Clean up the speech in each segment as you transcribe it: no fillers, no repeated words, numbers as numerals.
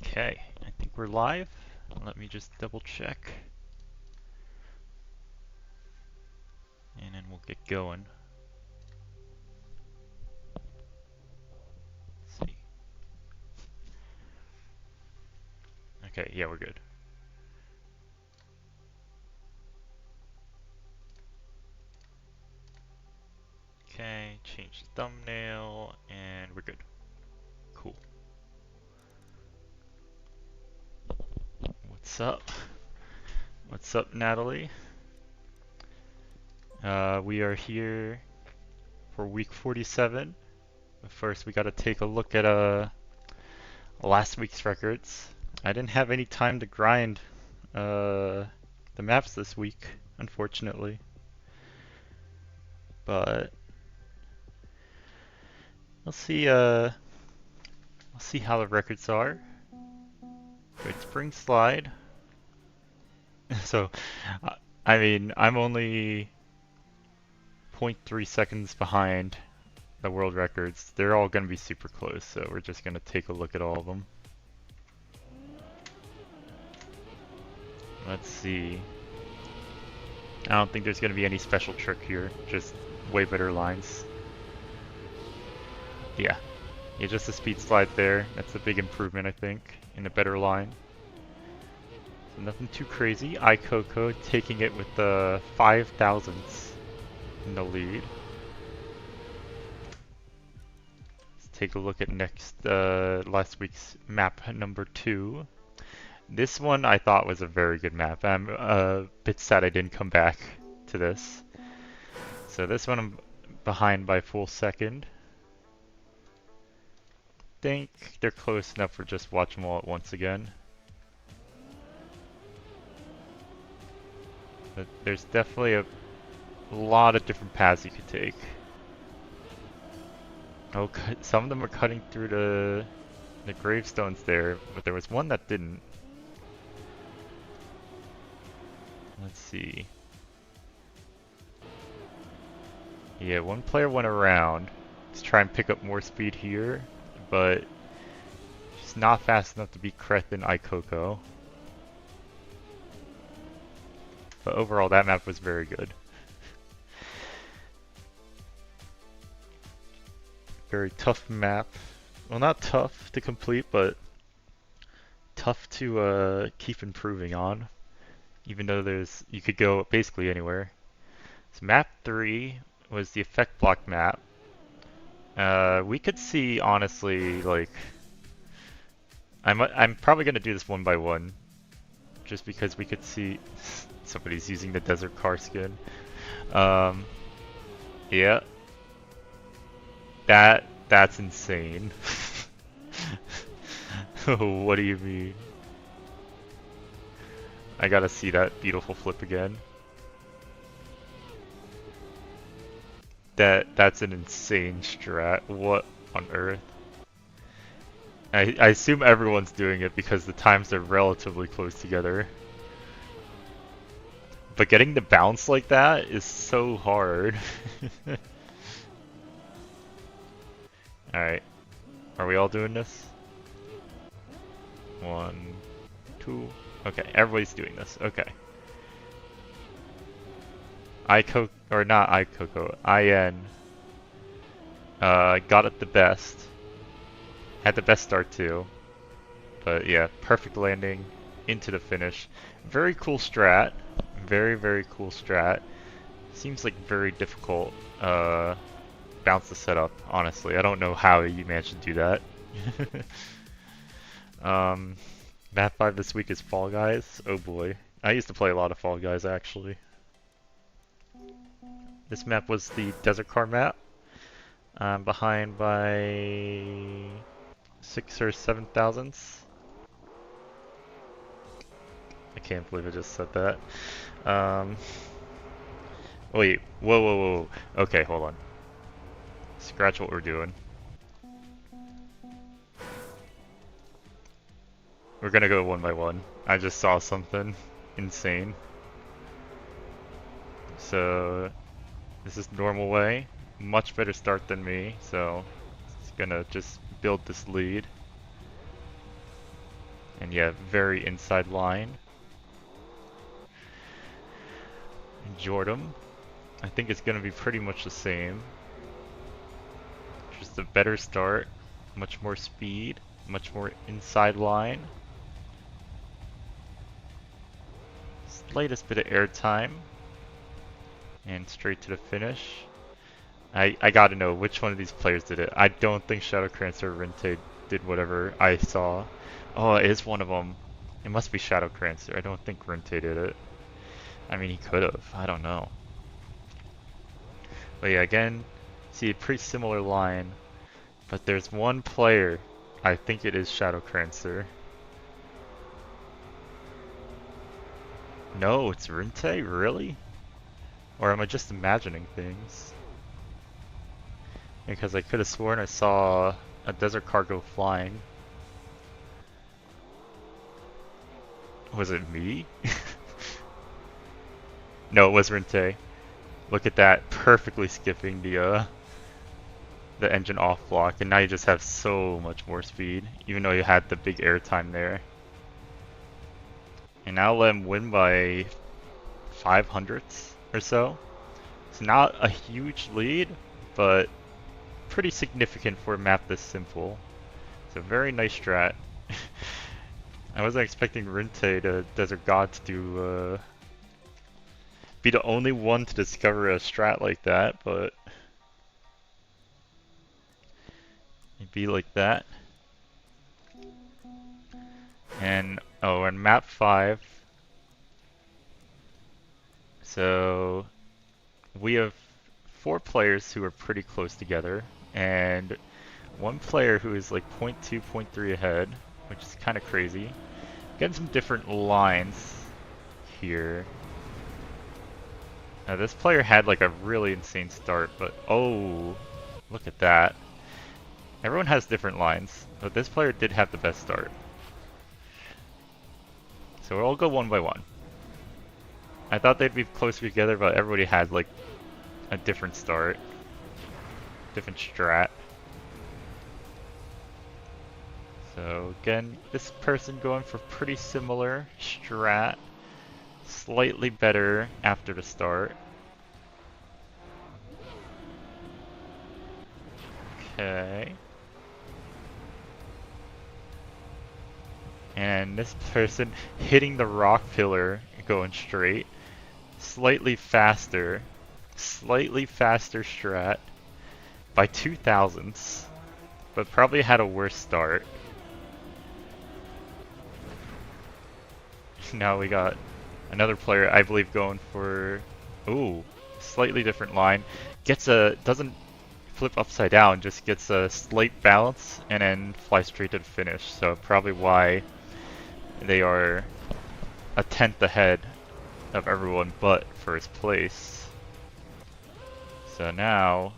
Okay, I think we're live. Let me just double check. And then we'll get going. Let's see. Okay, yeah, we're good. Okay, change the thumbnail, and we're good. Cool. What's up? What's up, Natalie? We are here for week 47. But first, we gotta take a look at last week's records. I didn't have any time to grind the maps this week, unfortunately. But let's see. Let's see how the records are. Good spring slide. So, I mean, I'm only zero point 0.3 seconds behind the world records. They're all going to be super close, so we're just going to take a look at all of them. Let's see. I don't think there's going to be any special trick here, just way better lines. Yeah, just a speed slide there. That's a big improvement, I think, in a better line. So nothing too crazy. iCoco taking it with the 5 thousandths in the lead. Let's take a look at last week's map number 2. This one I thought was a very good map. I'm a bit sad I didn't come back to this. So this one I'm behind by a full second. Think they're close enough for just watch them all at once again. But there's definitely a lot of different paths you could take. Oh, some of them are cutting through the gravestones there, but there was one that didn't. Let's see. Yeah, one player went around to try and pick up more speed here, but she's not fast enough to beat Kreth and iCoco. But overall, that map was very good. Very tough map. Well, not tough to complete, but tough to keep improving on. Even though you could go basically anywhere. So map 3 was the effect block map. We could see, honestly, like, I'm probably gonna do this one by one, just because we could see somebody's using the desert car skin. Yeah, that's insane. What do you mean? I gotta see that beautiful flip again. That's an insane strat. What on earth? I assume everyone's doing it because the times are relatively close together. But getting the bounce like that is so hard. Alright. Are we all doing this? 1, 2. Okay, everybody's doing this. Okay. iCoco, or not iCoco, IN got it the best. Had the best start too. But yeah, perfect landing into the finish. Very cool strat. Very, very cool strat. Seems like very difficult bounce to set up, honestly. I don't know how you managed to do that. Map 5 this week is Fall Guys. Oh boy. I used to play a lot of Fall Guys actually. This map was the Desert Car map. I'm behind by 6 or 7 thousandths. I can't believe I just said that. Wait, whoa. Okay, hold on. Scratch what we're doing. We're gonna go one by one. I just saw something insane. So, this is normal way. Much better start than me, so it's gonna just build this lead. And yeah, very inside line. Jordan, I think it's going to be pretty much the same. Just a better start, much more speed, much more inside line. Slightest bit of air time. And straight to the finish. I gotta know which one of these players did it. I don't think Shadowcrance or Rente did whatever I saw. Oh, it is one of them. It must be Shadowcrance. I don't think Rente did it. I mean, he could have. I don't know. But yeah, again, see a pretty similar line. But there's one player. I think it is Shadowcrancer. No, it's Rente? Really? Or am I just imagining things? Because I could have sworn I saw a desert cargo flying. Was it me? No, it was Rente. Look at that, perfectly skipping the engine off block, and now you just have so much more speed, even though you had the big air time there. And now let him win by 500ths or so. It's not a huge lead, but pretty significant for a map this simple. It's a very nice strat. I wasn't expecting Rinte, the Desert God, to be the only one to discover a strat like that, but it'd be like that. And oh, and map 5. So we have 4 players who are pretty close together, and 1 player who is like 0.2, 0.3 ahead, which is kind of crazy. Getting some different lines here. Now this player had like a really insane start, but oh, look at that. Everyone has different lines, but this player did have the best start. So we'll all go one by one. I thought they'd be closer together, but everybody had like a different start, different strat. So again, this person going for pretty similar strat, slightly better after the start. Okay. And this person hitting the rock pillar, going straight, slightly faster strat by 2,000ths, but probably had a worse start. Now we got another player, I believe, going for, ooh, slightly different line. Doesn't flip upside down, just gets a slight bounce and then flies straight to the finish. So probably why they are a 10th ahead of everyone but first place. So now,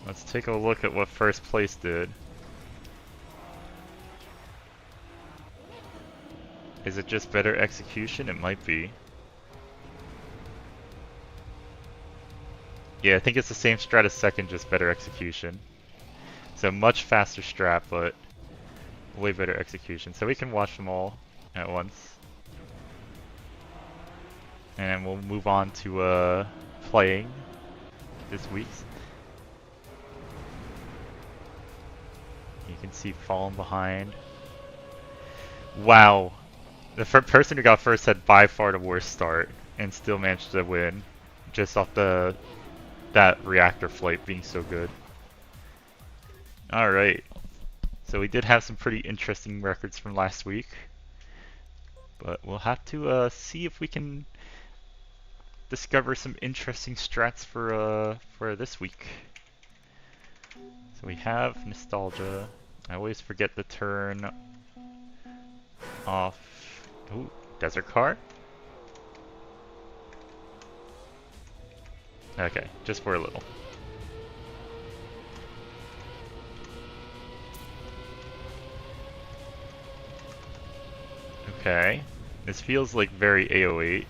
let's take a look at what first place did. Is it just better execution? It might be. Yeah, I think it's the same strat as second, just better execution. So much faster strat, but way better execution. So we can watch them all at once. And we'll move on to playing this week. You can see falling behind. Wow. The person who got first had by far the worst start and still managed to win just off that reactor flight being so good. Alright. So we did have some pretty interesting records from last week. But we'll have to see if we can discover some interesting strats for this week. So we have nostalgia. I always forget to turn off. Ooh, desert car. Okay, just for a little. Okay, this feels like very AO8.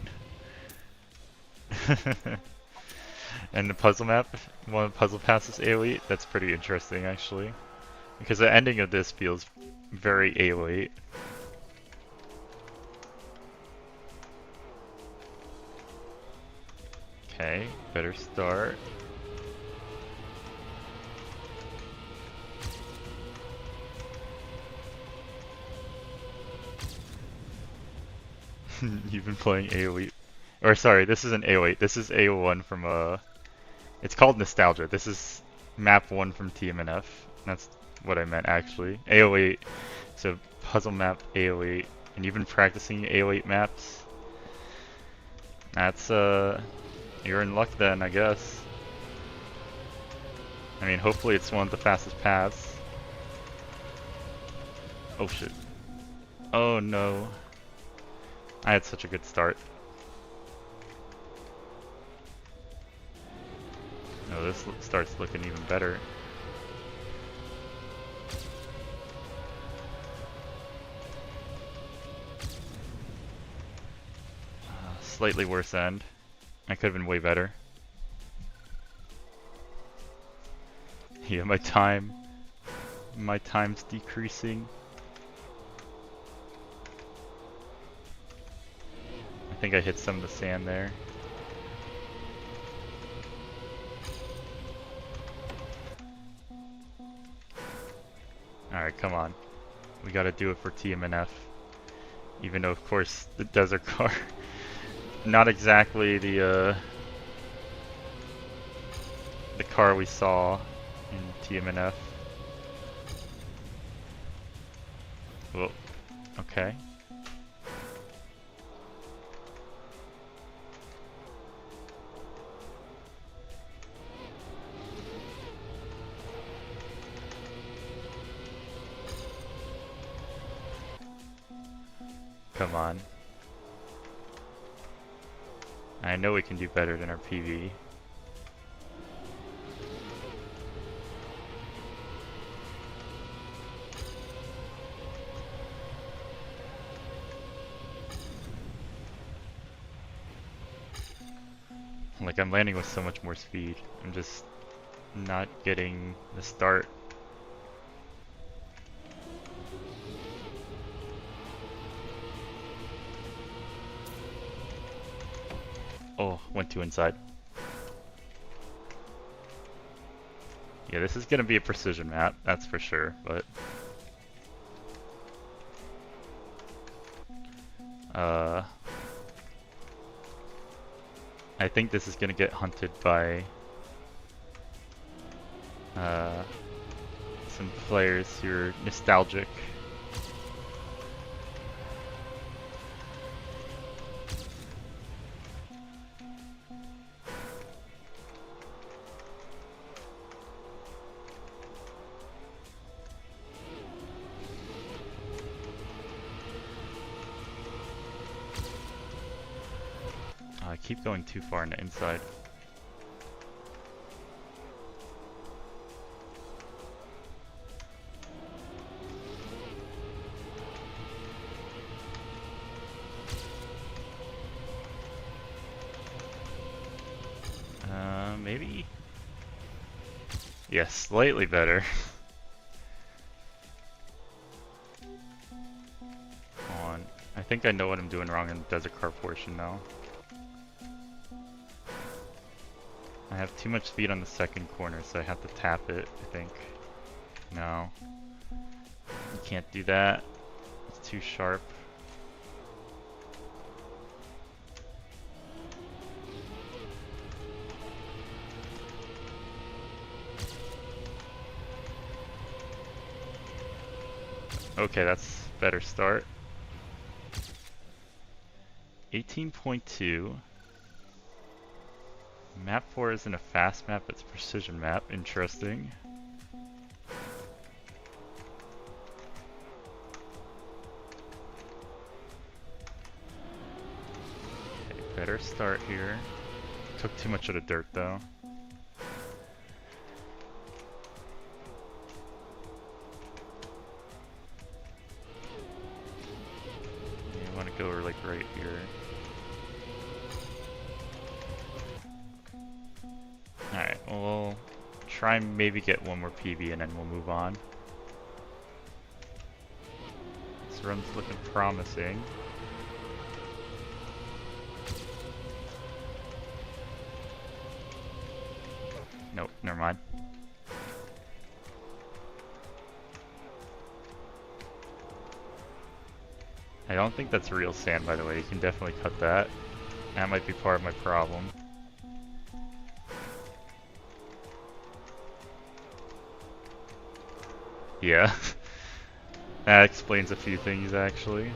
And the puzzle map, one of the puzzle passes AO8, that's pretty interesting actually. Because the ending of this feels very AO8. Okay, better start. You've been playing AoE. Or sorry, this isn't AoE. This is AO1 from it's called Nostalgia. This is map 1 from TMNF. That's what I meant actually. AO8. So puzzle map AO8. And you've been practicing AO8 maps. That's you're in luck then, I guess. I mean, hopefully it's one of the fastest paths. Oh shit. Oh no. I had such a good start. No, this starts looking even better. Slightly worse end. I could have been way better. Yeah, my time's decreasing. I think I hit some of the sand there. Alright, come on. We gotta do it for TMNF. Even though, of course, the desert car, not exactly the car we saw in TMNF. Whoa, okay. Come on. I know we can do better than our PV. Like, I'm landing with so much more speed. I'm just not getting the start. Oh, went too inside. Yeah, this is gonna be a precision map, that's for sure, but I think this is gonna get hunted by some players who are nostalgic. I keep going too far on the inside. Maybe? Yeah, slightly better. Come on. I think I know what I'm doing wrong in the desert car portion now. I have too much speed on the second corner, so I have to tap it, I think. No. You can't do that. It's too sharp. Okay, that's better start. 18.2. Map 4 isn't a fast map, it's a precision map. Interesting. Okay, better start here. Took too much of the dirt though. You want to go like right here. Alright, we'll try and maybe get one more PB and then we'll move on. This run's looking promising. Nope, never mind. I don't think that's real sand, by the way. You can definitely cut that. That might be part of my problem. Yeah. That explains a few things, actually.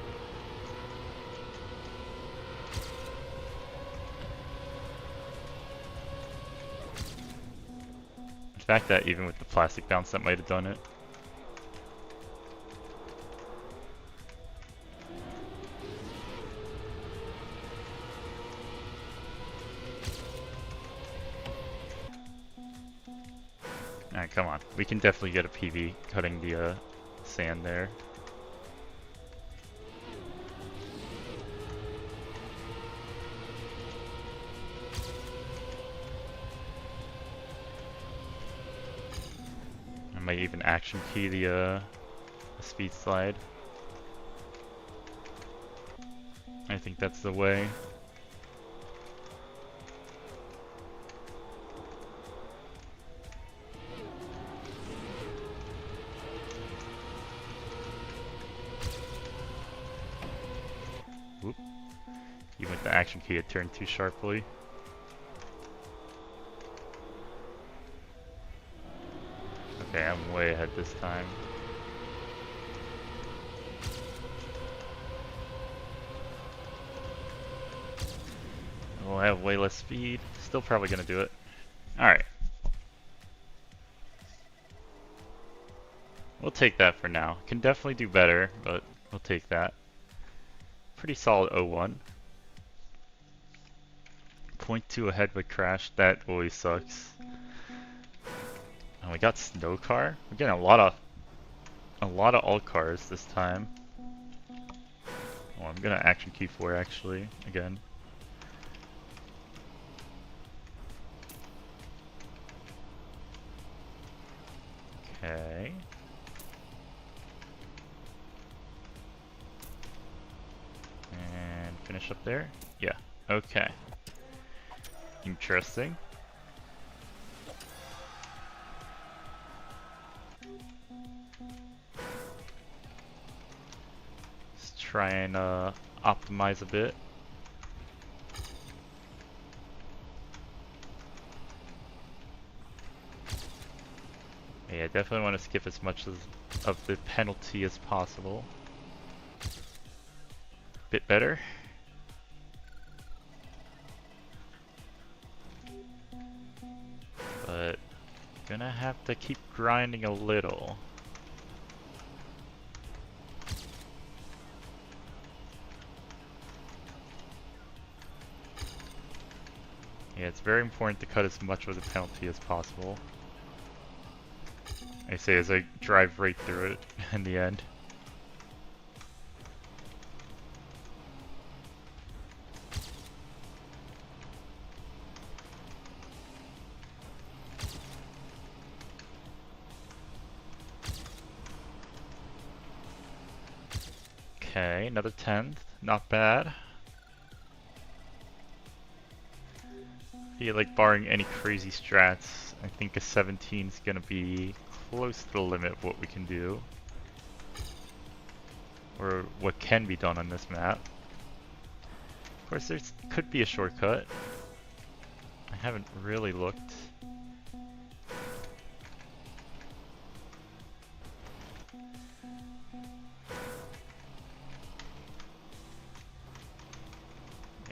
The fact that even with the plastic bounce, that might have done it. Alright, come on. We can definitely get a PB cutting the sand there. I might even action key the speed slide. I think that's the way. Whoop. Even with the action key, it turned too sharply. Okay, I'm way ahead this time. We'll have way less speed. Still probably gonna do it. Alright. We'll take that for now. Can definitely do better, but we'll take that. Pretty solid 0-1. 0.2 ahead with crash. That always sucks. And we got snow car. We're getting a lot of alt cars this time. Oh, I'm gonna action key 4 actually again. Okay. And finish up there? Yeah. Okay. Interesting. Let's try and optimize a bit. Yeah, definitely want to skip as much of the penalty as possible. Bit better. But gonna have to keep grinding a little. Yeah, it's very important to cut as much of the penalty as possible. I say as I drive right through it in the end. Okay, another 10th. Not bad. I feel like barring any crazy strats, I think a 17 is gonna be close to the limit of what we can do. Or what can be done on this map. Of course, there could be a shortcut. I haven't really looked.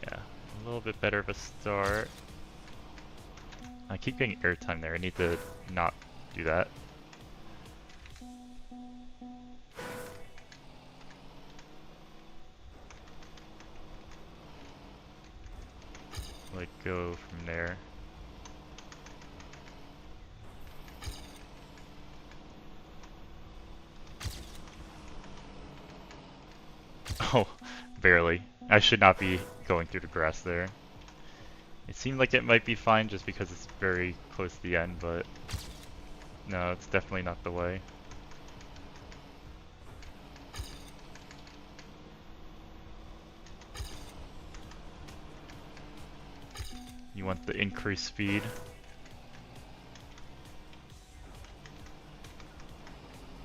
Yeah, a little bit better of a start. I keep getting airtime there. I need to not do that. Like go from there. Oh, barely. I should not be going through the grass there. It seemed like it might be fine just because it's very close to the end, but no, it's definitely not the way. You want the increased speed.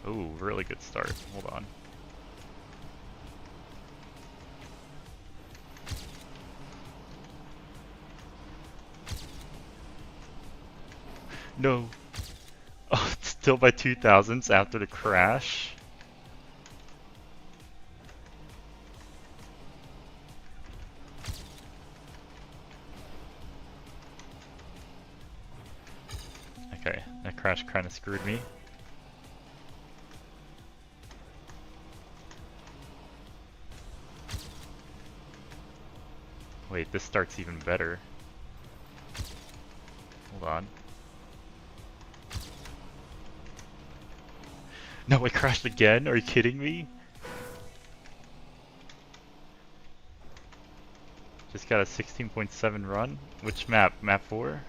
Ooh, really good start. Hold on. No. Oh, it's still by 2000s after the crash. Okay, that crash kind of screwed me. Wait, this starts even better. Hold on. No, it crashed again? Are you kidding me? Just got a 16.7 run. Which map? Map 4?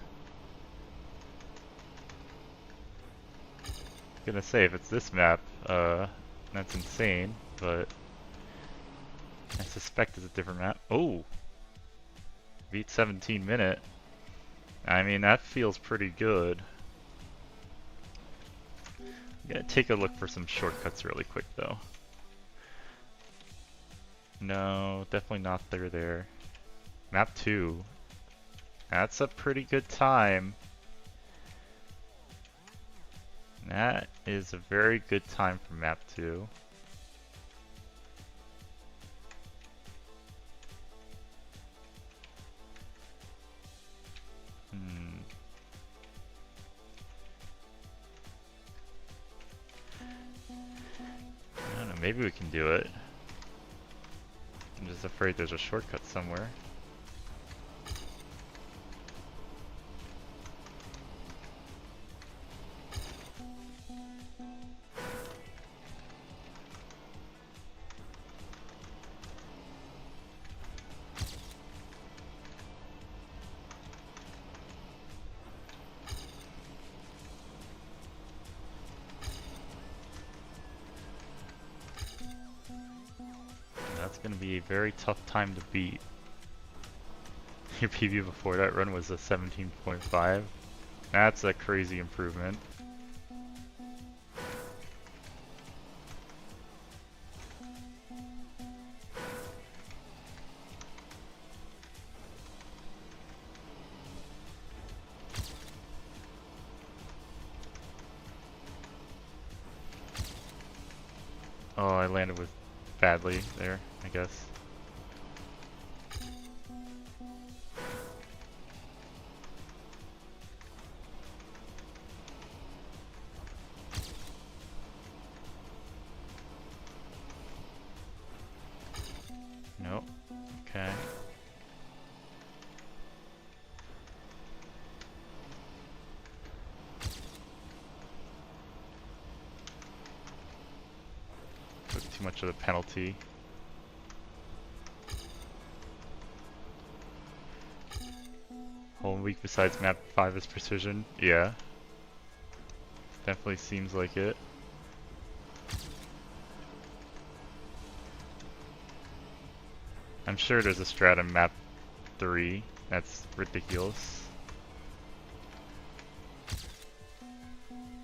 Gonna say, if it's this map, that's insane, but I suspect it's a different map. Oh! Beat 17 minute. I mean, that feels pretty good. I'm gonna take a look for some shortcuts really quick though. No, definitely not through there. Map 2. That's a pretty good time. That is a very good time for map 2. I don't know, maybe we can do it. I'm just afraid there's a shortcut somewhere. That's going to be a very tough time to beat. Your PB before that run was a 17.5. That's a crazy improvement. Oh, I landed with badly there, I guess. Nope. Okay. Took too much of the penalty. Whole week besides map 5 is precision. Yeah. Definitely seems like it. I'm sure there's a strat in map 3 that's ridiculous.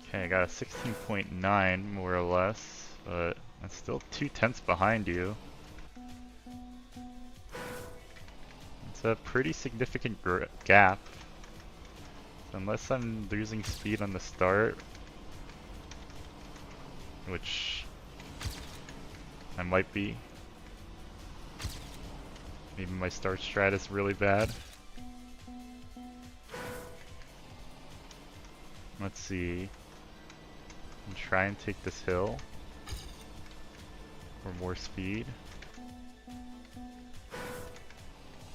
Okay, I got a 16.9 more or less, but that's still 2/10 behind you. It's a pretty significant gap. So unless I'm losing speed on the start, which I might be. Maybe my start strat is really bad. Let's see. And try and take this hill for more speed.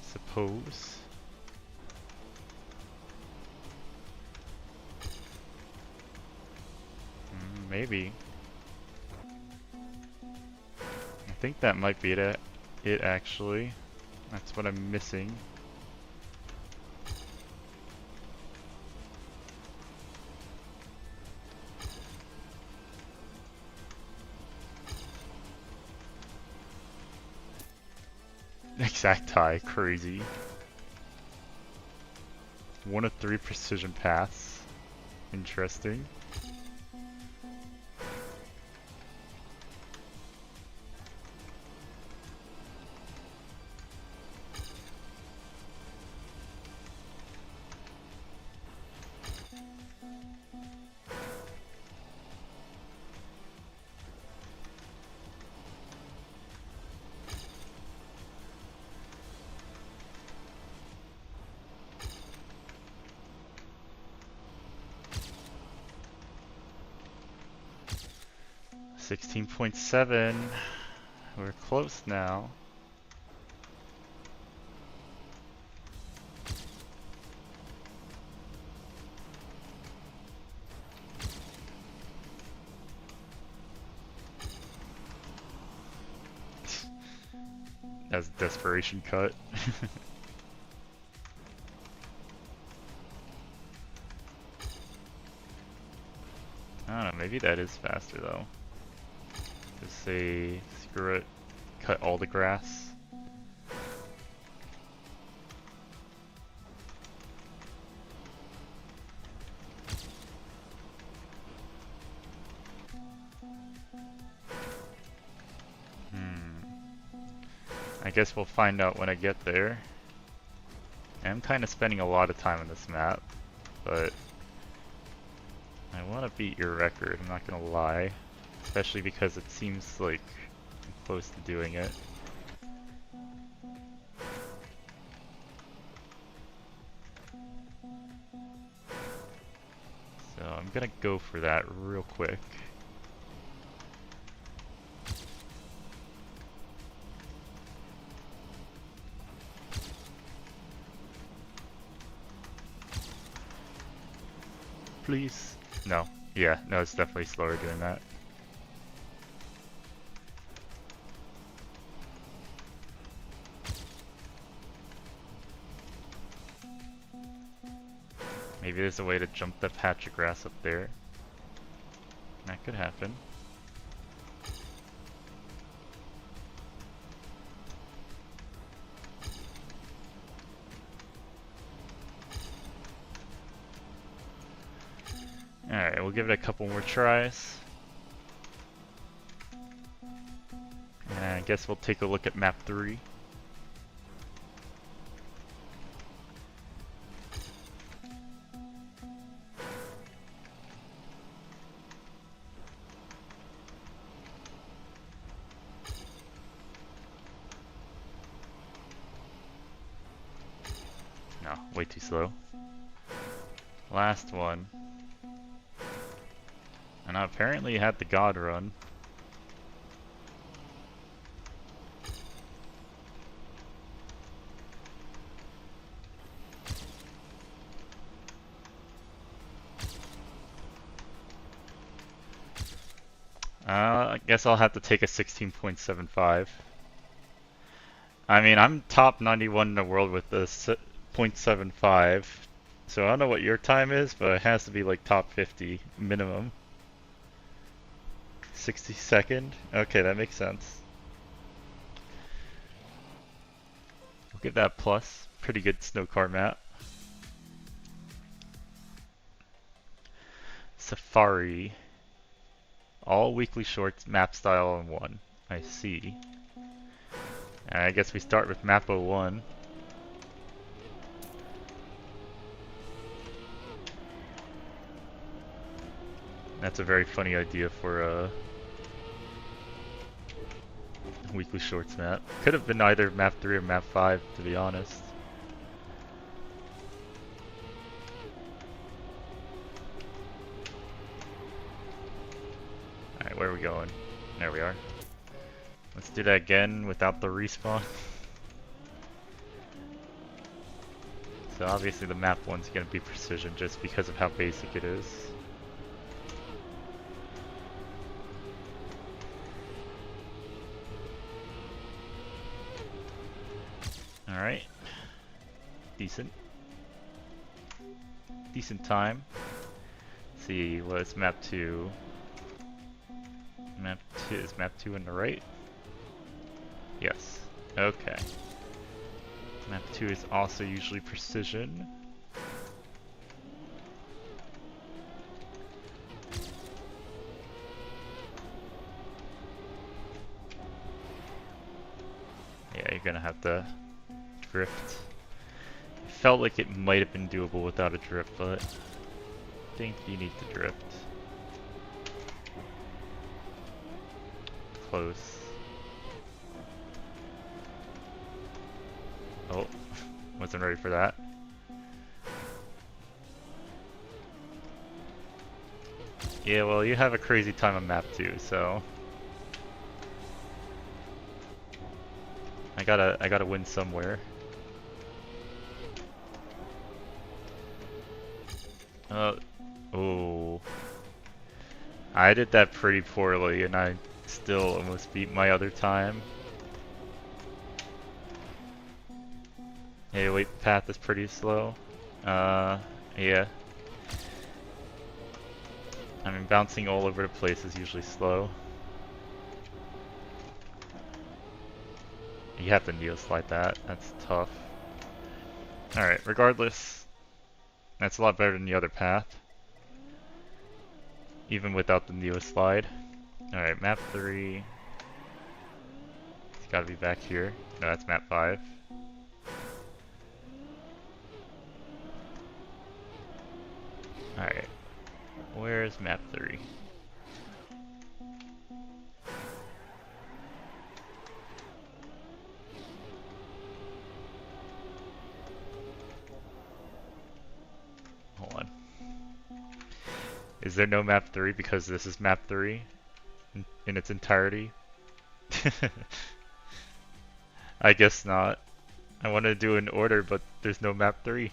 Suppose. Maybe. I think that might be it actually. That's what I'm missing. Exact tie, crazy. 1 of 3 precision paths. Interesting. 16.7. We're close now. That's a desperation cut. I don't know, maybe that is faster though. Just say, screw it, cut all the grass. I guess we'll find out when I get there. I'm kind of spending a lot of time on this map, but I want to beat your record, I'm not gonna lie. Especially because it seems like I'm close to doing it. So I'm gonna go for that real quick. Please. No. Yeah, no, it's definitely slower doing that. Maybe there's a way to jump that patch of grass up there. That could happen. Alright, we'll give it a couple more tries. And I guess we'll take a look at map 3. No, way too slow. Last one. And apparently you had the God run. I guess I'll have to take a 16.75. I mean, I'm top 91 in the world with the 0.75. So I don't know what your time is, but it has to be like top 50 minimum. 62nd? Okay, that makes sense. We'll give that plus. Pretty good snow car map. Safari. All weekly shorts, map style in one. I see. And I guess we start with map 01. That's a very funny idea for a weekly shorts map. Could have been either map 3 or map 5, to be honest. Alright, where are we going? There we are. Let's do that again without the respawn. So obviously the map 1's gonna be precision just because of how basic it is. Alright. Decent. Decent time. Let's see, what's map 2? Map 2, is map 2 on the right? Yes. Okay. Map 2 is also usually precision. Yeah, you're gonna have to drift. It felt like it might have been doable without a drift, but I think you need to drift. Close. Oh, wasn't ready for that. Yeah, well, you have a crazy time on map 2, so I gotta win somewhere. Oh. I did that pretty poorly and I still almost beat my other time. Hey, wait, path is pretty slow. Yeah. I mean, bouncing all over the place is usually slow. You have to neo slide that. That's tough. Alright, regardless, that's a lot better than the other path. Even without the neo slide. Alright, map 3. It's gotta be back here. No, that's map 5. Alright. Where's map 3? Hold on. Is there no map 3 because this is map 3 in its entirety? I guess not. I want to do an order, but there's no map 3.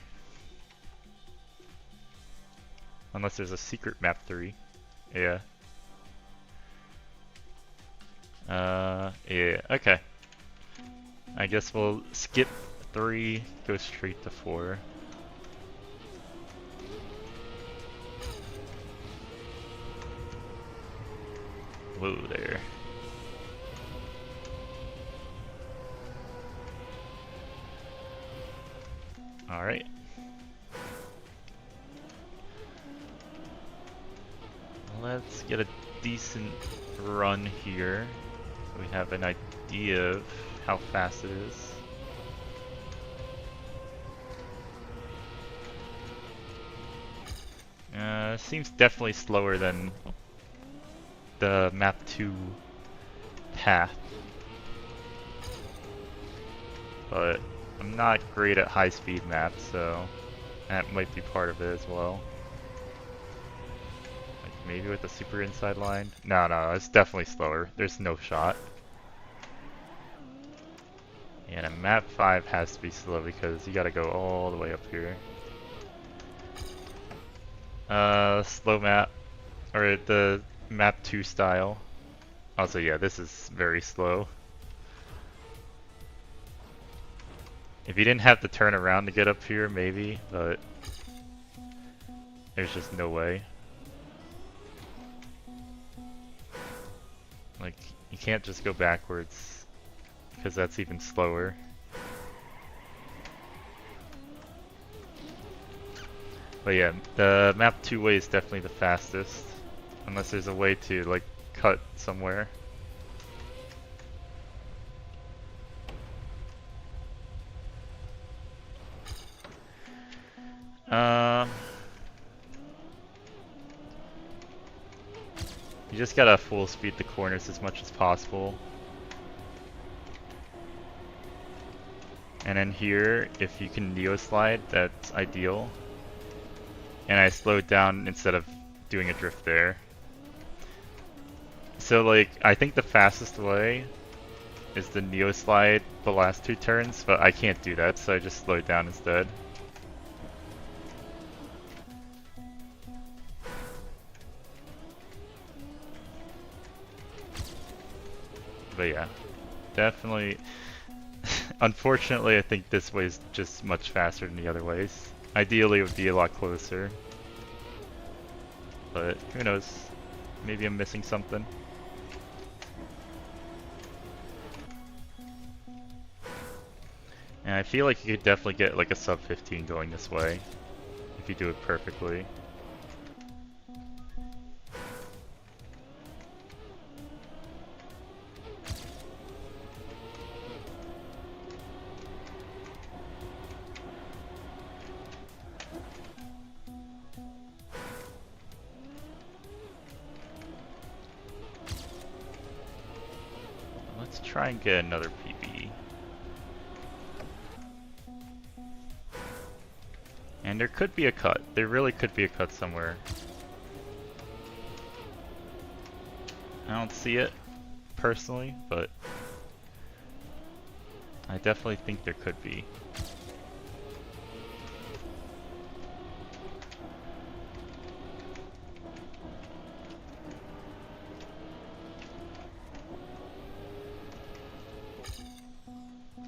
Unless there's a secret map 3. Yeah. Yeah, okay. I guess we'll skip 3, go straight to 4. Whoa there. Alright. Let's get a decent run here, so we have an idea of how fast it is. Seems definitely slower than the map 2 path. But I'm not great at high speed maps, so that might be part of it as well. Like maybe with the super inside line? No, it's definitely slower. There's no shot. And a map 5 has to be slow because you gotta go all the way up here. Slow map, or the map 2 style. Also, yeah, this is very slow. If you didn't have to turn around to get up here, maybe, but there's just no way. Like, you can't just go backwards, because that's even slower. But yeah, the map 2 way is definitely the fastest, unless there's a way to, like, cut somewhere. You just gotta full speed the corners as much as possible. And then here, if you can neo slide, that's ideal. And I slowed down instead of doing a drift there. So like, I think the fastest way is the neo slide the last 2 turns, but I can't do that, so I just slowed down instead. But yeah, definitely. Unfortunately, I think this way is just much faster than the other ways. Ideally, it would be a lot closer. But who knows? Maybe I'm missing something. And I feel like you could definitely get like a sub 15 going this way, if you do it perfectly. Let's try and get another PB. And there could be a cut. There really could be a cut somewhere. I don't see it, personally, but I definitely think there could be.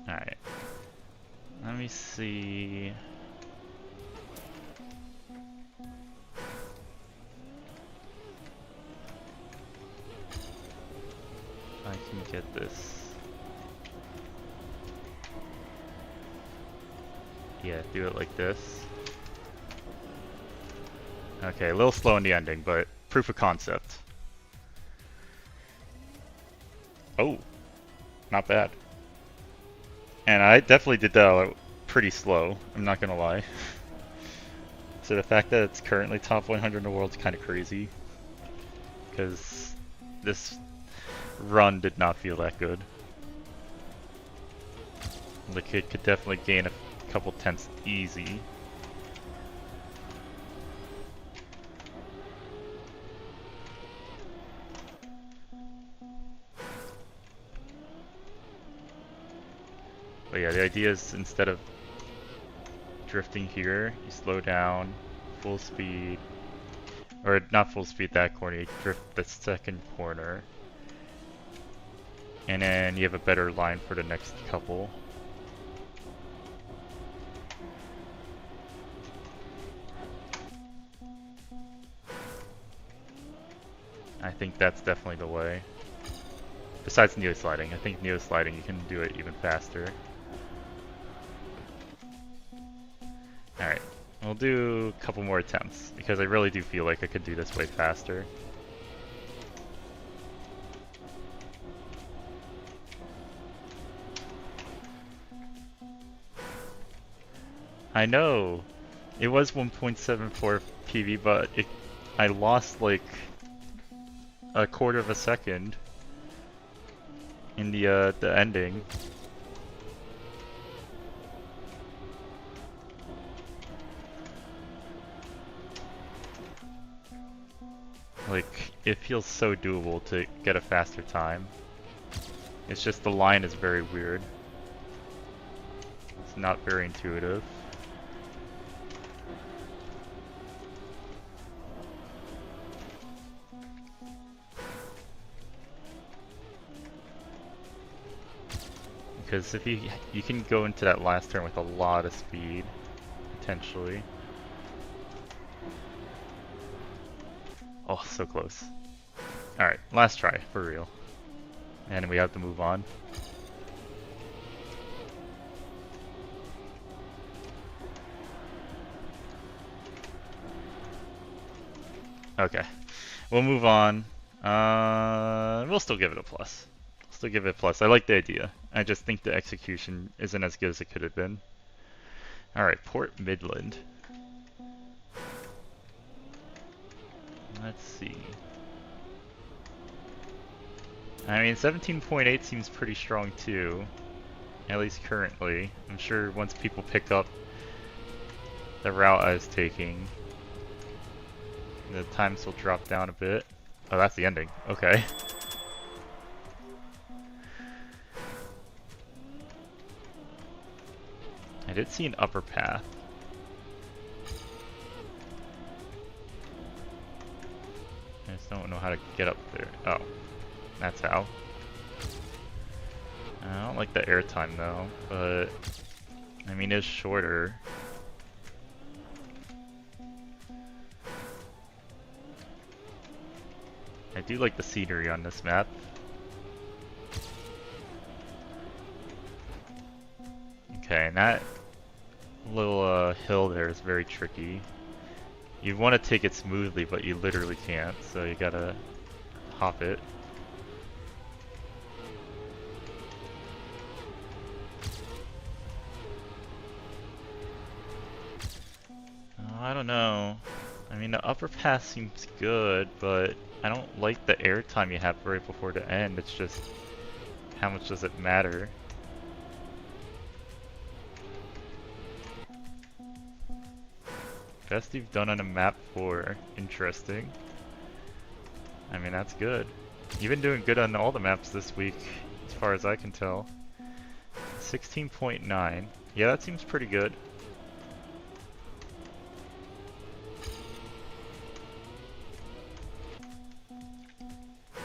Alright. Let me see. If I can get this. Yeah, do it like this. Okay, a little slow in the ending, but proof of concept. Oh, not bad. And I definitely did that pretty slow, I'm not gonna lie. So the fact that it's currently top 100 in the world is kind of crazy. Because this run did not feel that good. The kid could definitely gain a couple tenths easy. But yeah, the idea is instead of drifting here, you slow down, full speed, or not full speed that corner, you drift the second corner, and then you have a better line for the next couple. I think that's definitely the way. Besides neo sliding, I think neo sliding you can do it even faster. Alright, we'll do a couple more attempts, because I really do feel like I could do this way faster. I know! It was 1.74 PV, but I lost like a quarter of a second in the ending. Like, it feels so doable to get a faster time. It's just the line is very weird. It's not very intuitive. Because if you can go into that last turn with a lot of speed, potentially. Oh, so close. Alright, last try, for real. And we have to move on. Okay, we'll move on. We'll still give it a plus. Still give it a plus. I like the idea. I just think the execution isn't as good as it could have been. Alright, Port Midland. Let's see. I mean, 17.8 seems pretty strong too. At least currently. I'm sure once people pick up the route I was taking, the times will drop down a bit. Oh, that's the ending. Okay. I did see an upper path. I just don't know how to get up there. Oh, that's how. I don't like the airtime though, but I mean it's shorter. I do like the scenery on this map. Okay, and that little hill there is very tricky. You want to take it smoothly, but you literally can't, so you gotta hop it. Oh, I don't know. I mean, the upper pass seems good, but I don't like the airtime you have right before the end. It's just, how much does it matter? Best you've done on a map 4. Interesting. I mean, that's good. You've been doing good on all the maps this week, as far as I can tell. 16.9. Yeah, that seems pretty good.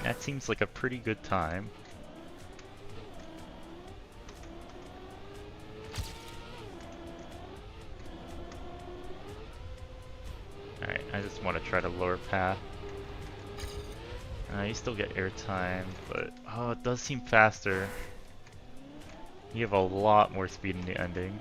That seems like a pretty good time. Alright, I just want to try to lower path. You still get airtime, but oh, it does seem faster. You have a lot more speed in the ending.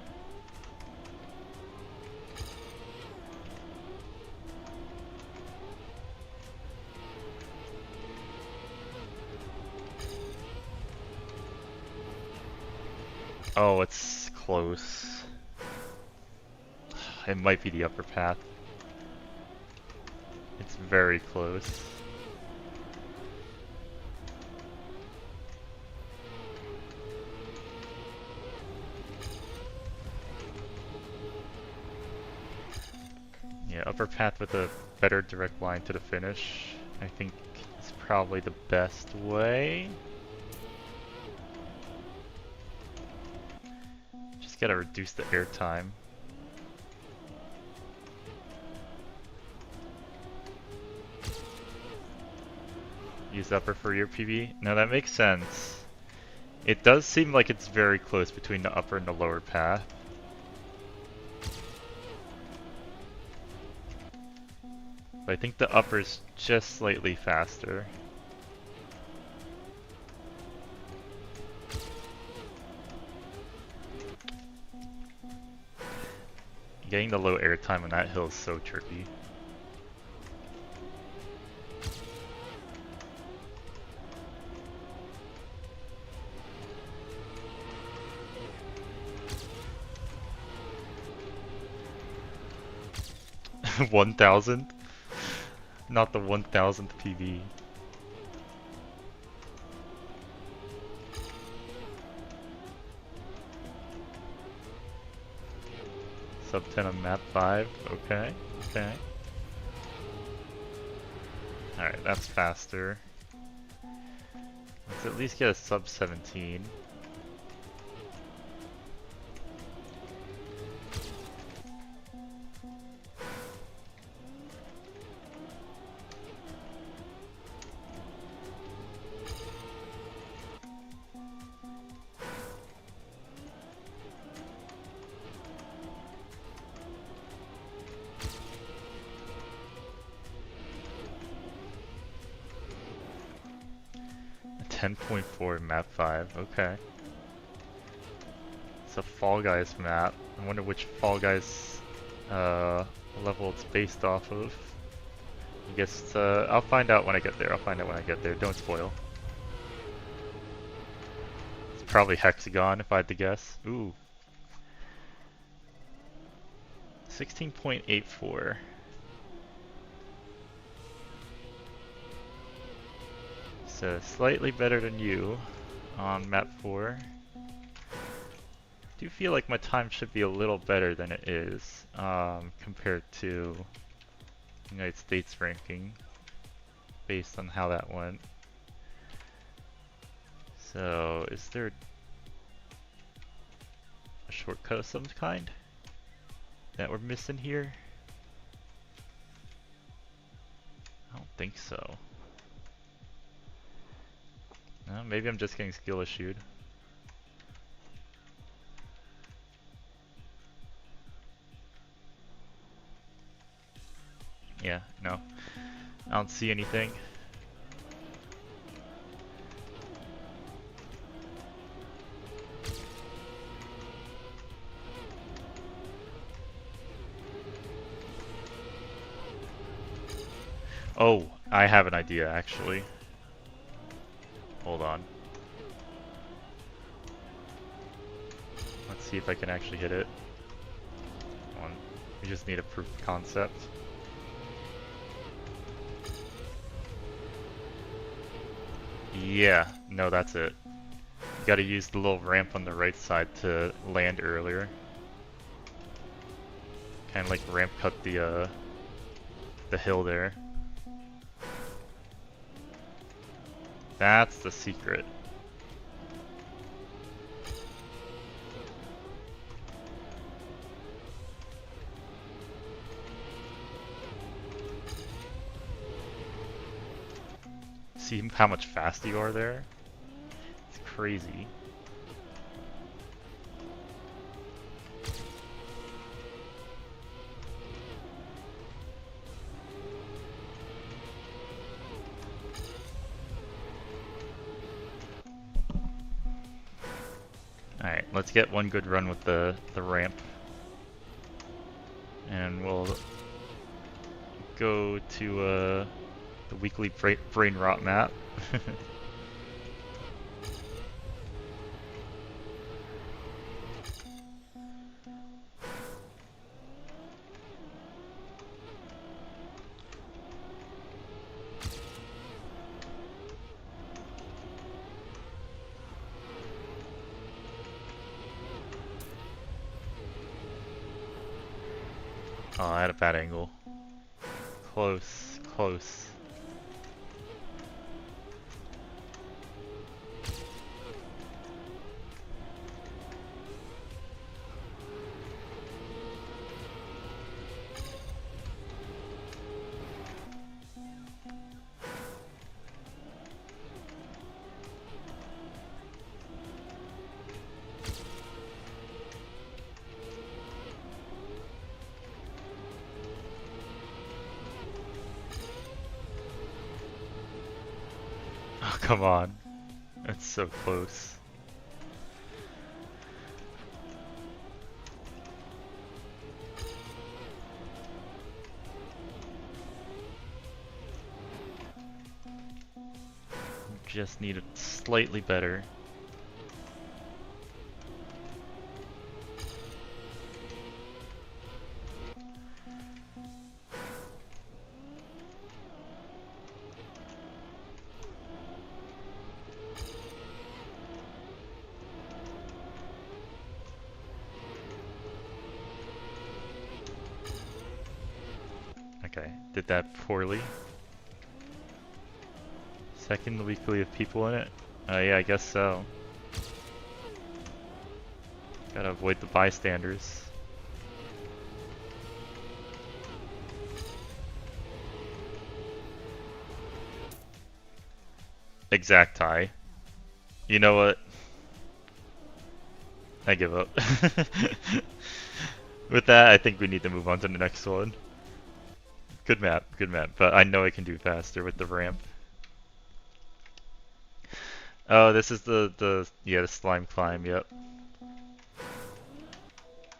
Oh, it's close. It might be the upper path. It's very close. Yeah, upper path with a better direct line to the finish, I think is probably the best way. Just gotta reduce the airtime. Use upper for your PB? No, that makes sense. It does seem like it's very close between the upper and the lower path. But I think the upper's just slightly faster. Getting the low airtime on that hill is so tricky. $1,000? Not the 1,000th PB. Sub 10 on map 5, okay, okay. Alright, that's faster. Let's at least get a sub 17. A 10.4 map 5, okay. It's a Fall Guys map. I wonder which Fall Guys level it's based off of. I guess I'll find out when I get there. I'll find out when I get there. Don't spoil. It's probably Hexagon if I had to guess. Ooh. 16.84. So slightly better than you on map 4. I do feel like my time should be a little better than it is compared to United States ranking based on how that went. So is there a shortcut of some kind that we're missing here? I don't think so. No, maybe I'm just getting skill issued. Yeah, no. I don't see anything. Oh, I have an idea actually. Hold on. Let's see if I can actually hit it. We just need a proof of concept. Yeah, no, that's it. You gotta use the little ramp on the right side to land earlier. Kind of like ramp cut the hill there. That's the secret. See how much faster you are there? It's crazy. Alright, let's get one good run with the ramp. And we'll go to the weekly brain rot map. Oh, I had a bad angle. Close, close. Oh, come on. It's so close. Just need it slightly better. Okay, did that poorly. Second weekly of people in it? Yeah, I guess so. Gotta avoid the bystanders. Exact tie. You know what? I give up. With that, I think we need to move on to the next one. Good map, but I know I can do faster with the ramp. Oh, this is the slime climb, yep.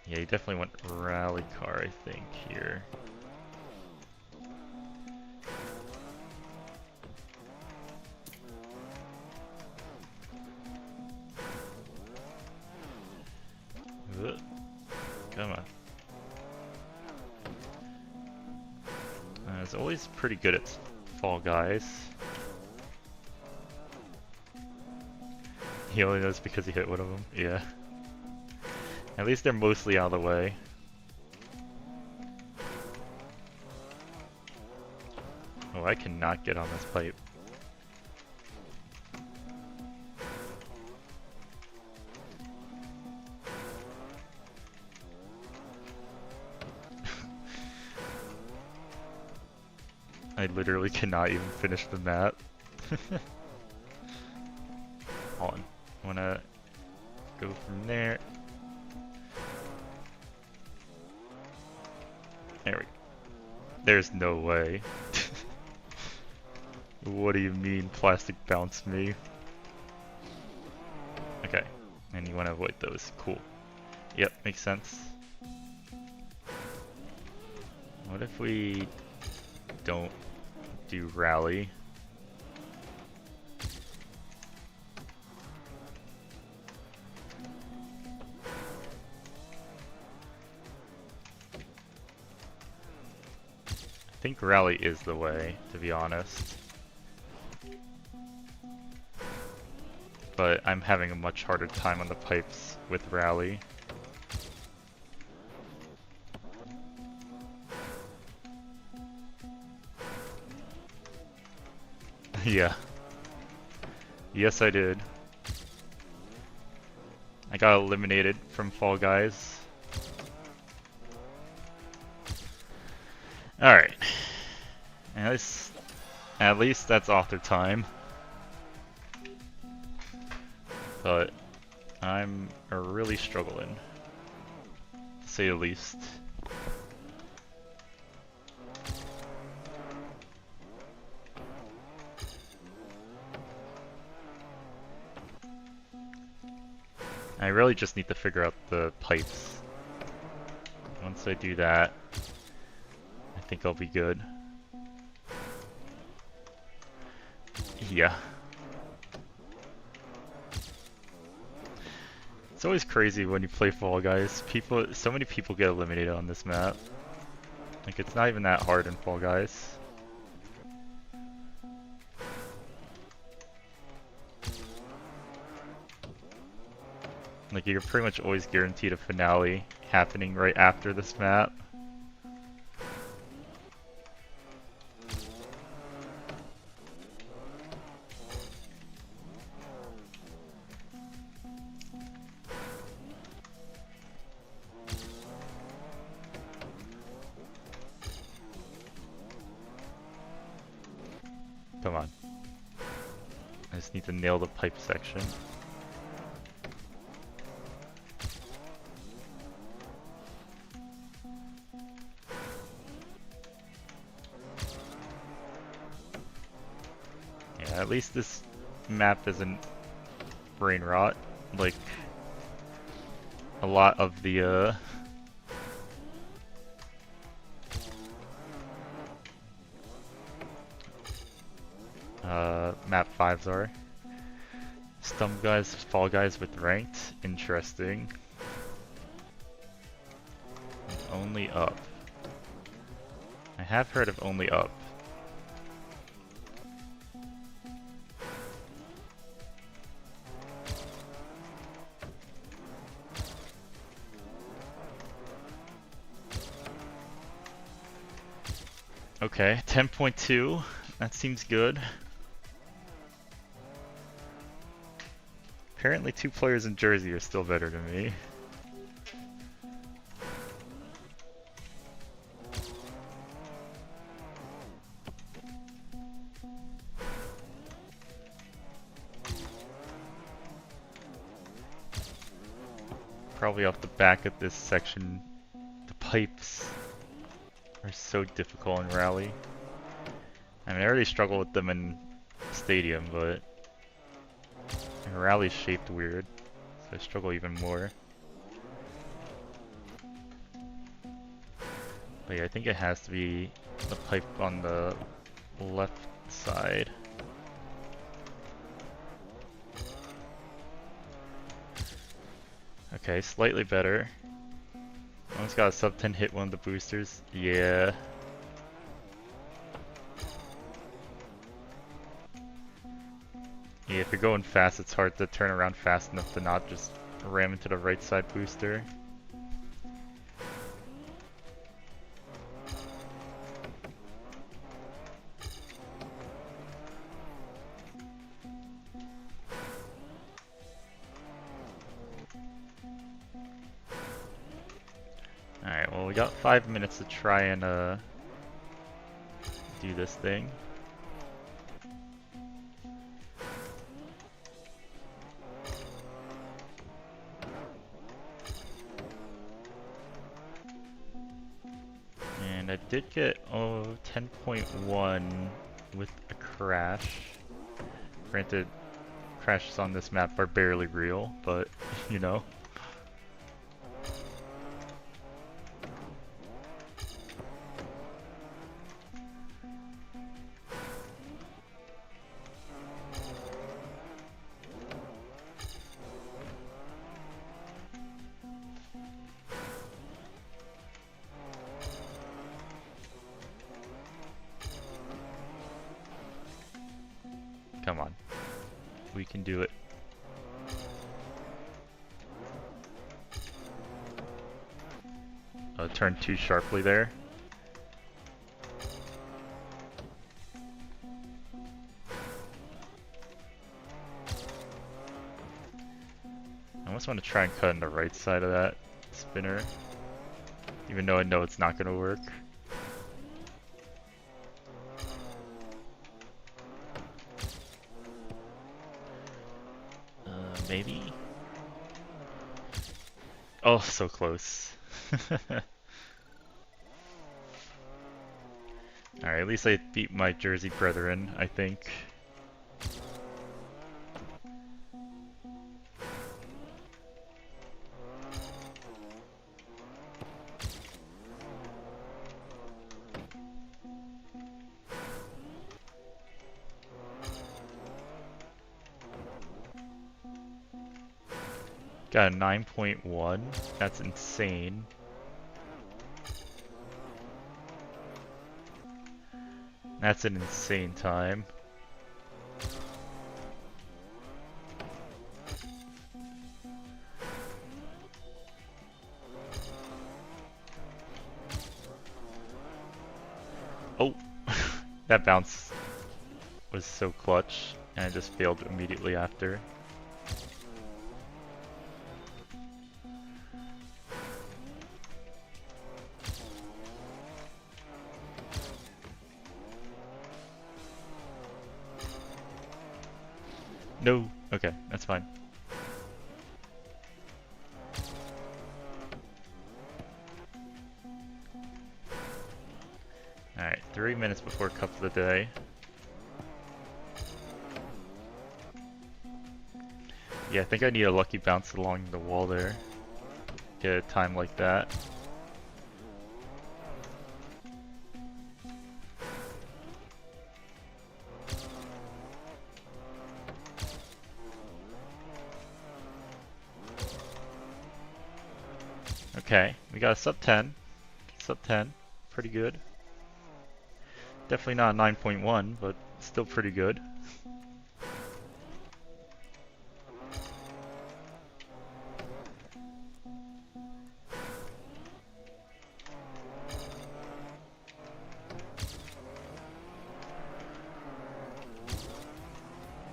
Yeah, you definitely want rally car, I think, here. Ugh. Come on. It's always pretty good at Fall Guys. He only knows because he hit one of them. Yeah. At least they're mostly out of the way. Oh, I cannot get on this pipe. I literally cannot even finish the map. Hold on. I wanna go from there. There we go. There's no way. What do you mean plastic bounced me? Okay. And you want to avoid those. Cool. Yep, makes sense. What if we don't do rally? I think rally is the way, to be honest. But I'm having a much harder time on the pipes with rally. Yeah. Yes, I did. I got eliminated from Fall Guys. Alright. At least that's author time. but I'm really struggling, to say the least. I really just need to figure out the pipes. Once I do that, I think I'll be good. Yeah. It's always crazy when you play Fall Guys. So many people get eliminated on this map. Like, it's not even that hard in Fall Guys. Like, you're pretty much always guaranteed a finale happening right after this map. Come on. I just need to nail the pipe section. Yeah, at least this map isn't brain rot like a lot of the map 5s are. Stump guys, Fall Guys with ranked, interesting. Only up. I have heard of only up. Okay, 10.2. That seems good. Apparently 2 players in Jersey are still better than me. Probably off the back of this section, the pipes are so difficult in Rally. I mean, I already struggle with them in Stadium, but Rally's shaped weird, so I struggle even more. But yeah, I think it has to be the pipe on the left side. Okay, slightly better. Almost got a sub 10 hit one of the boosters. Yeah. Yeah, if you're going fast, it's hard to turn around fast enough to not just ram into the right side booster. Alright, well we got 5 minutes to try and do this thing. And I did get 10.1 with a crash. Granted, crashes on this map are barely real, but you know. Come on. We can do it. Oh, turned too sharply there. I almost want to try and cut on the right side of that spinner, even though I know it's not going to work. Maybe? Oh, so close. Alright, at least I beat my Jersey brethren, I think. Got a 9.1. That's insane. That's an insane time. Oh, that bounce was so clutch, and I just failed immediately after. No, okay, that's fine. Alright, 3 minutes before cup of the day. Yeah, I think I need a lucky bounce along the wall there. Get a time like that. Okay, we got a sub 10. Sub 10, pretty good. Definitely not a 9.1, but still pretty good.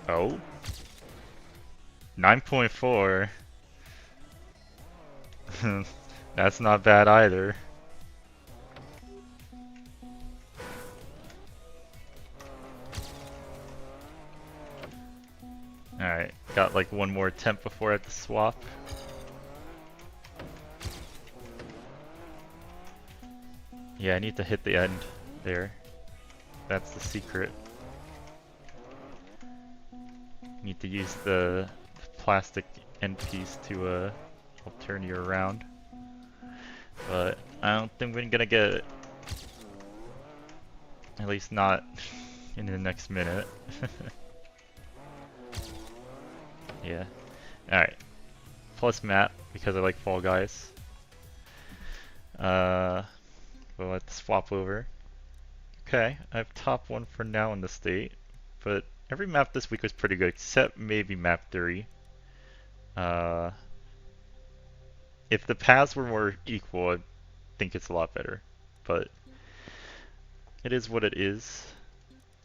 Oh. 9.4. That's not bad either. Alright, got like one more attempt before I have to swap. Yeah, I need to hit the end there. That's the secret. Need to use the plastic end piece to help turn you around. But I don't think we're gonna get it. At least not in the next minute. Yeah. Alright. Plus map, because I like Fall Guys. We'll let the swap over. Okay, I have top 1 for now in the state. But every map this week was pretty good, except maybe map 3. If the paths were more equal, I think it's a lot better. But it is what it is.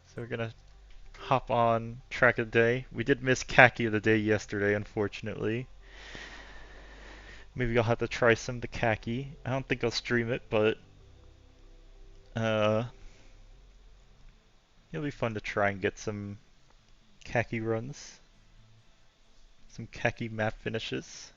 So we're gonna hop on track of the day. We did miss khaki of the day yesterday, unfortunately. Maybe I'll have to try some of the khaki. I don't think I'll stream it, but it'll be fun to try and get some khaki runs. Some khaki map finishes.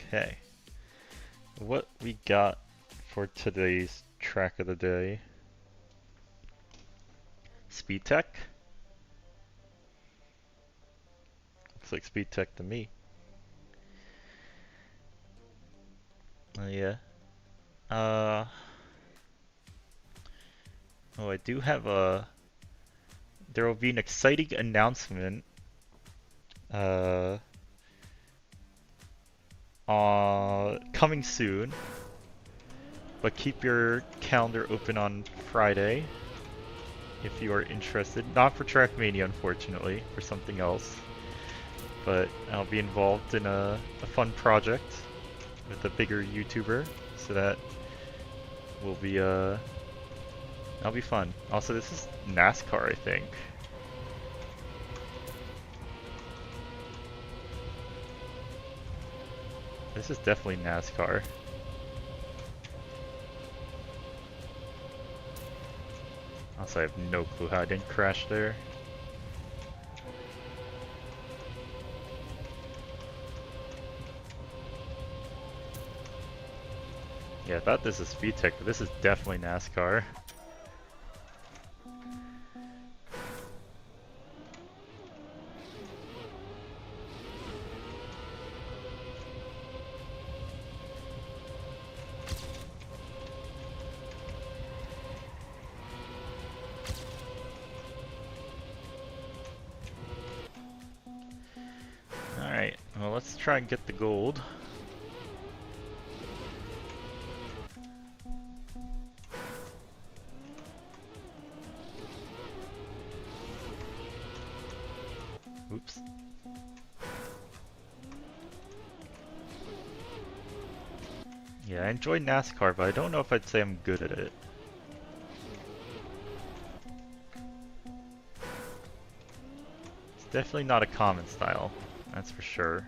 Okay. What we got for today's track of the day? Speed Tech? Looks like Speed Tech to me. Yeah. Oh, I do have a... There will be an exciting announcement coming soon, but keep your calendar open on Friday if you are interested. Not for Trackmania, unfortunately, for something else, but I'll be involved in a fun project with a bigger YouTuber, so that will be that'll be fun. Also, this is NASCAR, I think. This is definitely NASCAR. Also, I have no clue how I didn't crash there. Yeah, I thought this is Speed Tech, but this is definitely NASCAR. Alright, well let's try and get the gold. Oops. Yeah, I enjoy NASCAR, but I don't know if I'd say I'm good at it. It's definitely not a common style, that's for sure.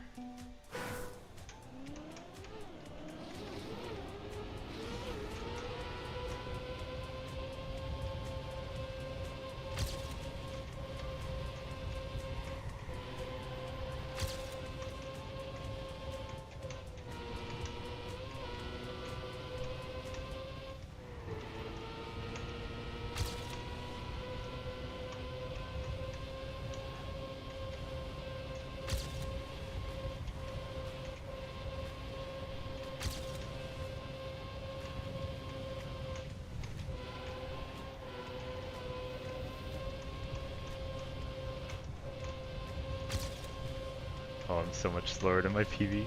Oh, I'm so much slower than my PB.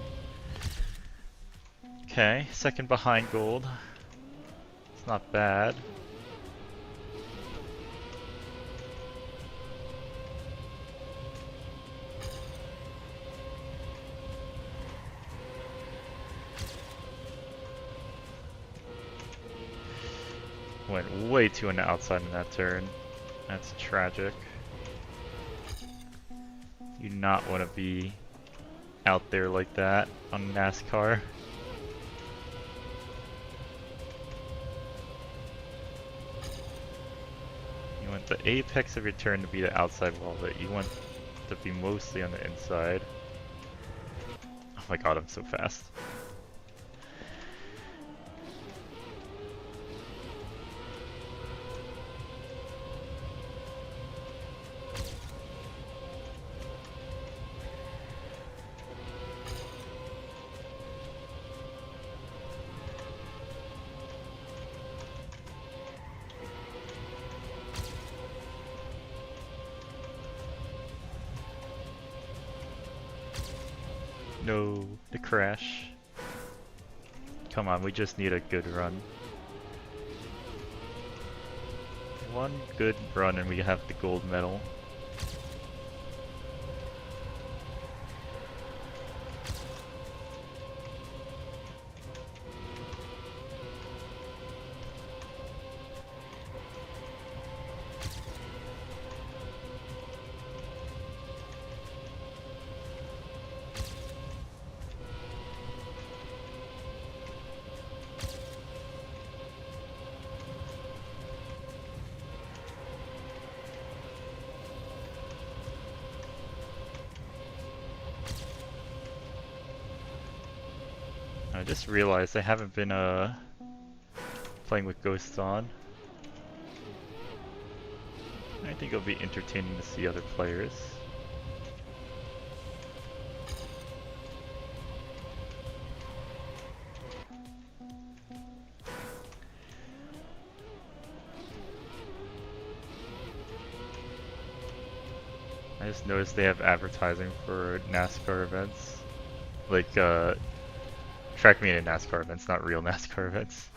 Okay, second behind gold. It's not bad. Went way too on the outside in that turn. That's tragic. You do not want to be out there like that on NASCAR. You want the apex of your turn to be the outside wall, but you want to be mostly on the inside. Oh my god, I'm so fast. No, the crash. Come on, we just need a good run. One good run and we have the gold medal. I just realized I haven't been playing with ghosts on. I think it'll be entertaining to see other players. I just noticed they have advertising for NASCAR events. Like, track me into NASCAR events, not real NASCAR events.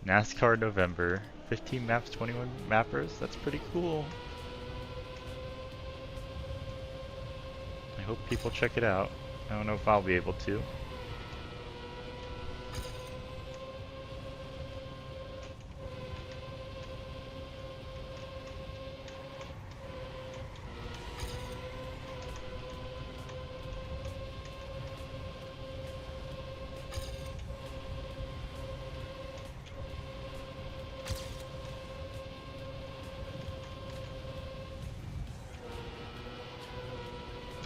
NASCAR November, 15 maps, 21 mappers, that's pretty cool. I hope people check it out. I don't know if I'll be able to.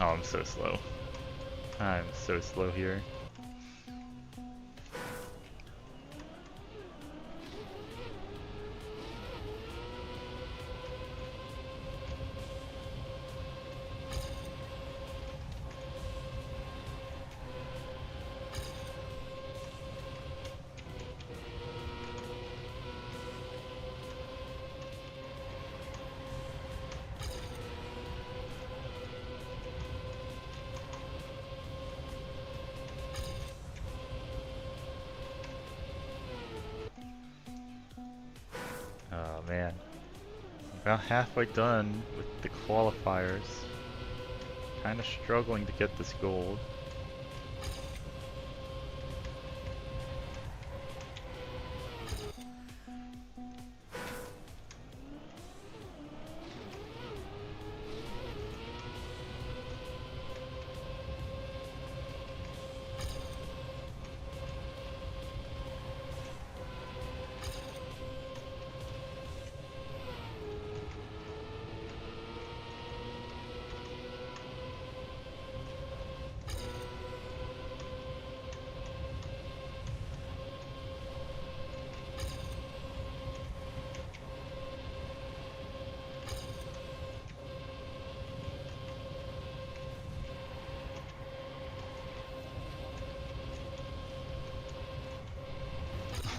Oh, I'm so slow. I'm so slow here. Oh man. About halfway done with the qualifiers. Kinda struggling to get this gold.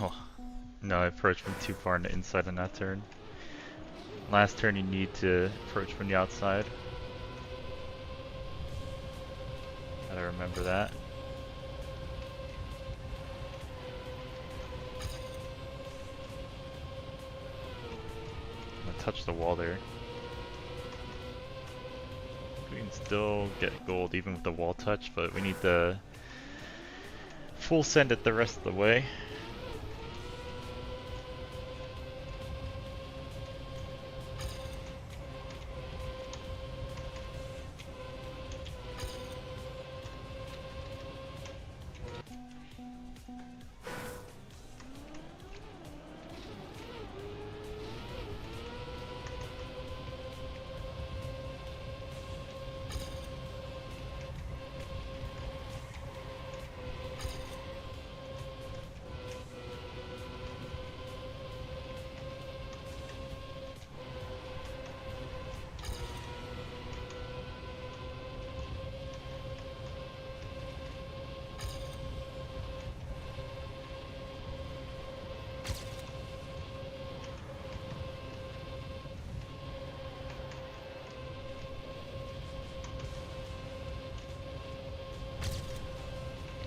Oh, no, I approached from too far on the inside on that turn. Last turn you need to approach from the outside. Gotta remember that. I'm gonna touch the wall there. We can still get gold even with the wall touch, but we need to full send it the rest of the way.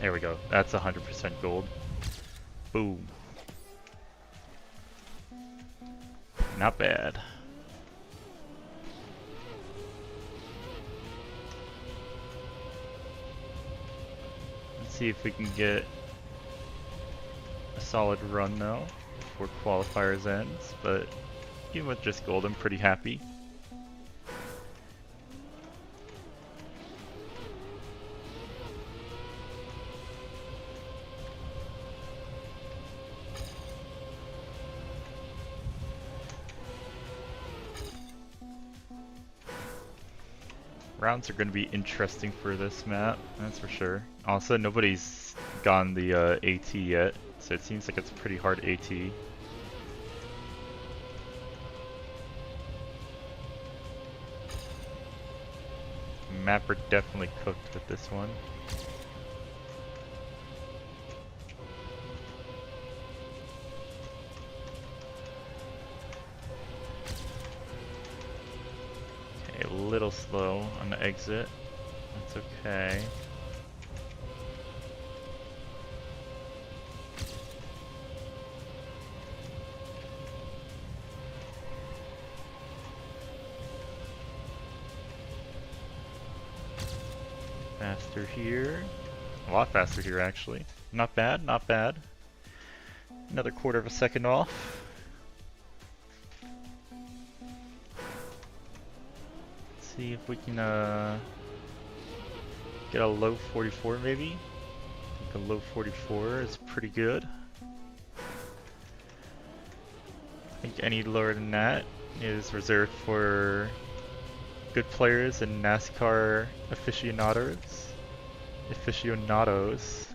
There we go. That's 100% gold. Boom. Not bad. Let's see if we can get a solid run now before qualifiers ends, but even with just gold I'm pretty happy. Rounds are going to be interesting for this map, that's for sure. Also, nobody's gotten the AT yet, so it seems like it's a pretty hard AT. Mapper definitely cooked with this one. Okay, a little slow on the exit. That's okay. Faster here. A lot faster here, actually. Not bad, not bad. Another quarter of a second off. Let's see if we can get a low 44 maybe. I think a low 44 is pretty good. I think any lower than that is reserved for good players and NASCAR aficionados. Aficionados.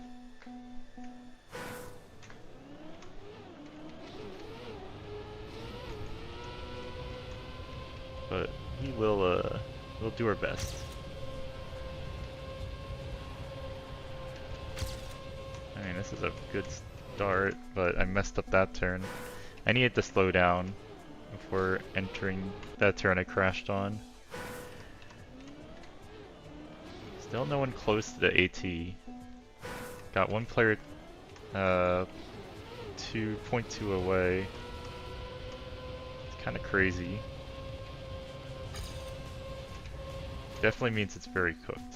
But we'll do our best. I mean, this is a good start, but I messed up that turn. I needed to slow down before entering that turn I crashed on. Still no one close to the AT. Got one player 2.2 away. It's kind of crazy. Definitely means it's very cooked.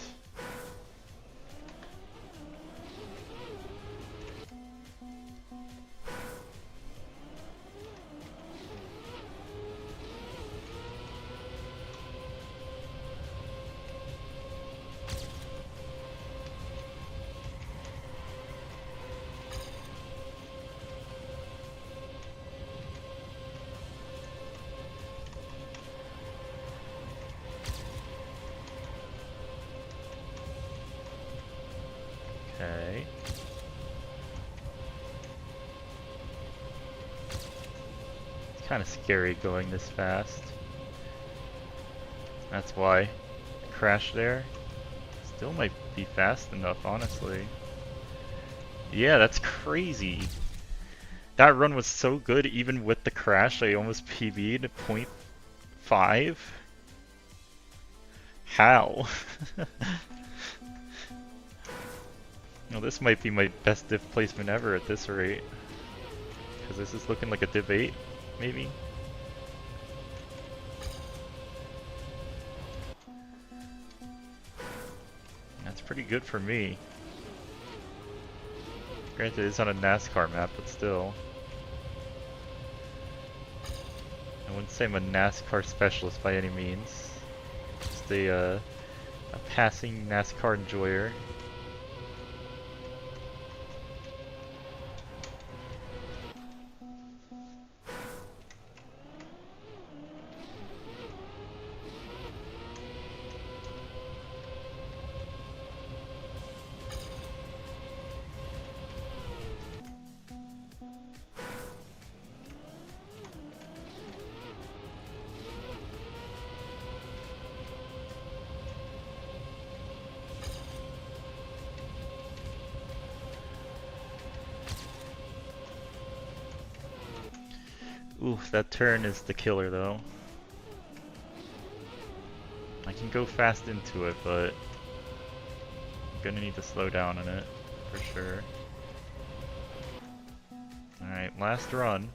Okay. It's kind of scary going this fast. That's why I crashed there. Still might be fast enough, honestly. Yeah, that's crazy. That run was so good, even with the crash, I almost PB'd .5. How? Well, this might be my best div placement ever at this rate. Because this is looking like a div 8, maybe? That's pretty good for me. Granted, it's on a NASCAR map, but still. I wouldn't say I'm a NASCAR specialist by any means. Just a passing NASCAR enjoyer. Ooh, that turn is the killer though. I can go fast into it, but I'm gonna need to slow down on it, for sure. Alright, last run.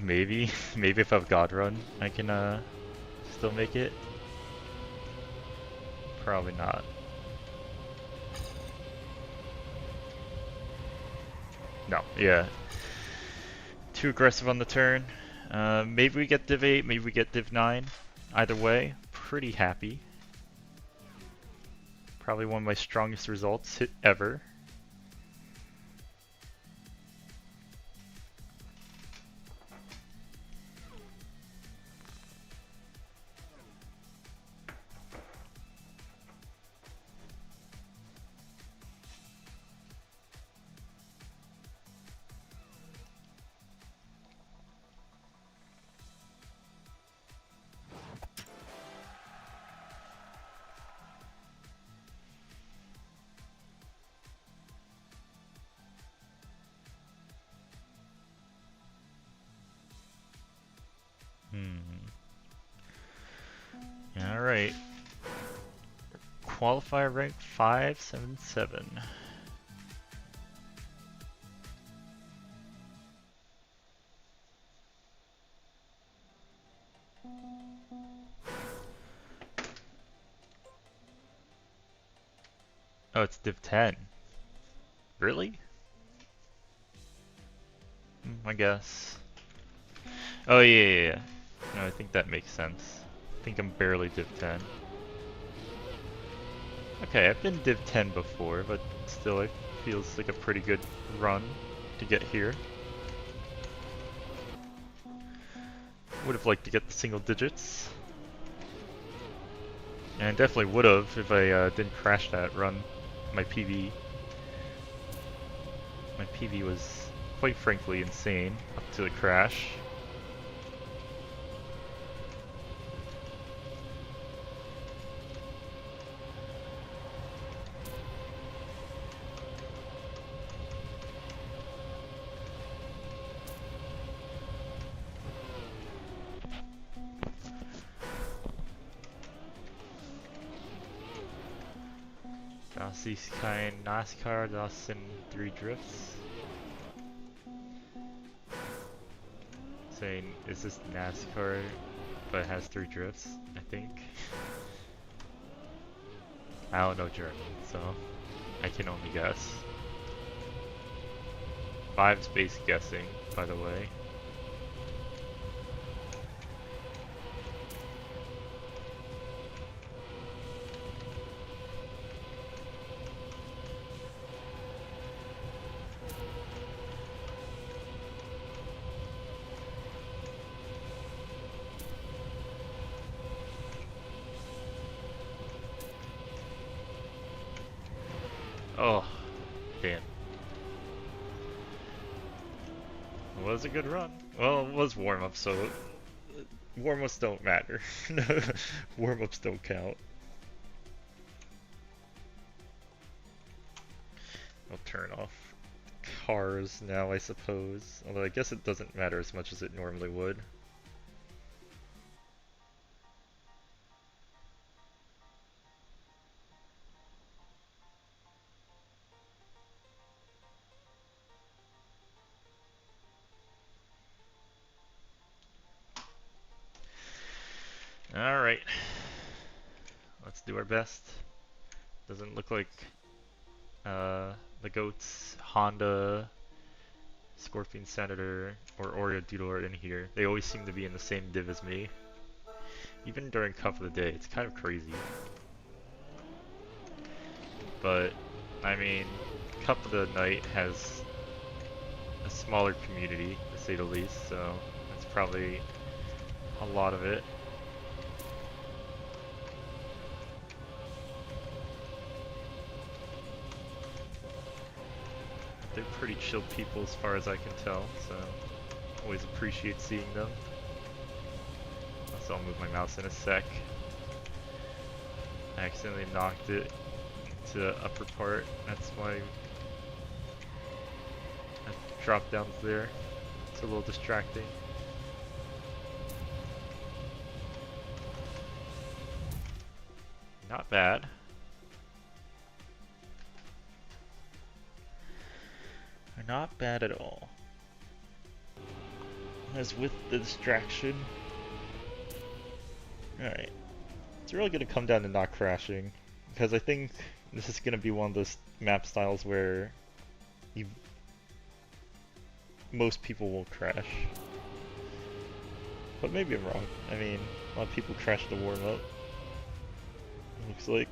Maybe, maybe if I've God Run, I can still make it. Probably not. No, yeah. Too aggressive on the turn. Maybe we get Div 8, maybe we get Div 9. Either way, pretty happy. Probably one of my strongest results ever. Alright. Qualifier rank 577. Oh, it's Div 10. Really? I guess. Oh, yeah. No, I think that makes sense. think I'm barely Div 10. Okay, I've been Div 10 before, but still it feels like a pretty good run to get here. Would have liked to get the single digits. And definitely would have if I didn't crash that run, my PB. My PB was quite frankly insane up to the crash. Das ist kein NASCAR, das sind 3 drifts. Saying, is this NASCAR, but it has 3 drifts, I think. I don't know German, so I can only guess. 5's base guessing, by the way. Oh, damn. It was a good run. Well, it was warm-up, so warm-ups don't matter. Warm-ups don't count. I'll turn off cars now, I suppose. Although I guess it doesn't matter as much as it normally would. Alright. Let's do our best. Doesn't look like the goats, Honda, Scorpion Senator, or Oreo Doodle are in here. They always seem to be in the same div as me. Even during Cup of the Day, it's kind of crazy. But, I mean, Cup of the Night has a smaller community, to say the least, so that's probably a lot of it. They're pretty chill people as far as I can tell, so always appreciate seeing them. So I'll move my mouse in a sec. I accidentally knocked it to the upper part, that's why I dropped down there. It's a little distracting. Not bad. Not bad at all. As with the distraction. Alright. It's really gonna come down to not crashing. Because I think this is gonna be one of those map styles where most people will crash. But maybe I'm wrong. I mean, a lot of people crash the warm-up. Looks like.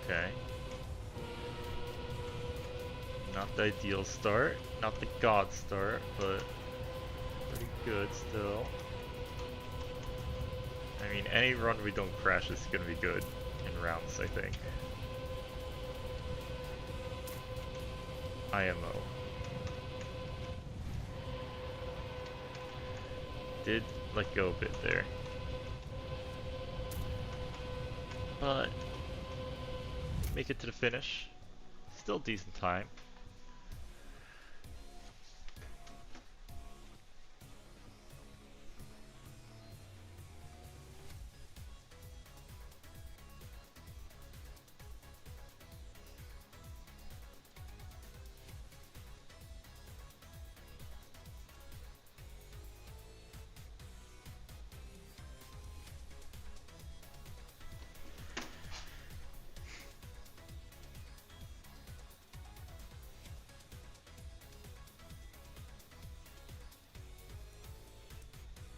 Okay. Not the ideal start, not the god start, but pretty good still. I mean, any run we don't crash is gonna be good in rounds, I think. IMO. Did let go a bit there. But make it to the finish. still decent time.